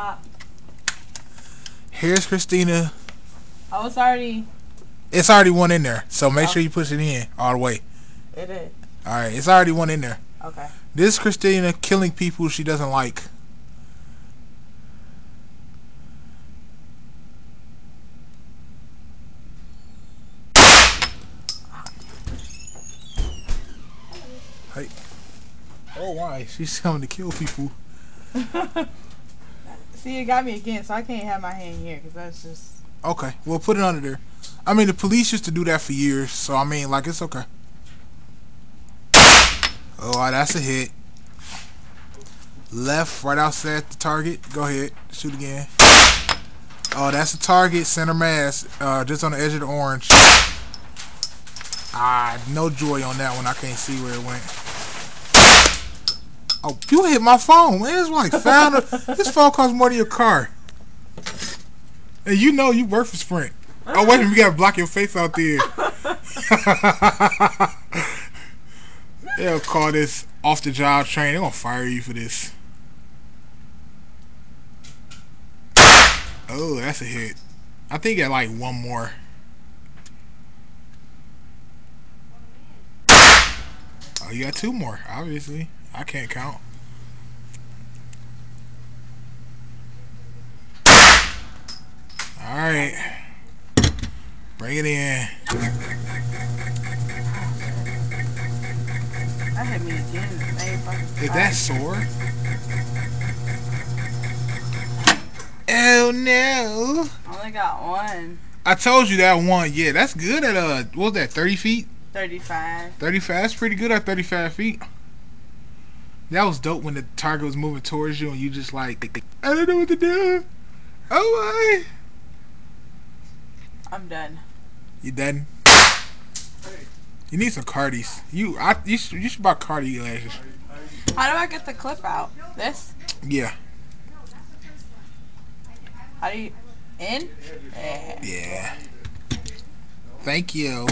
Stop. Here's Cristina. Oh, it's already. It's already one in there, so make sure you push it in all the way. It is. Alright, it's already one in there. Okay. This is Cristina killing people she doesn't like. Hey. Oh, why? She's coming to kill people. See, it got me again, so I can't have my hand here because that's just. Okay, well, put it under there. I mean, the police used to do that for years, so I mean, like, it's okay. Oh, that's a hit. Left, right outside the target. Go ahead, shoot again. Oh, that's a target, center mass, just on the edge of the orange. Ah, no joy on that one. I can't see where it went. Oh, you hit my phone, man. It's like found this phone costs more than your car. And you know you work for Sprint. Oh, wait a minute, you gotta block your face out there. They'll call this off the job training. They're gonna fire you for this. Oh, that's a hit. I think I got like one more. Oh, you got two more, obviously. I can't count. Alright. Bring it in. That hit me again. Is that sore? Oh no. I only got one. I told you that one. Yeah, that's good at what was that, 30 feet? 35. 35, that's pretty good at 35 feet. That was dope when the target was moving towards you and you just like, I don't know what to do. Oh my. I'm done. You done? You need some Cardis. You should buy Cardi lashes. How do I get the clip out? This? Yeah. How do you... In? Yeah. Thank you.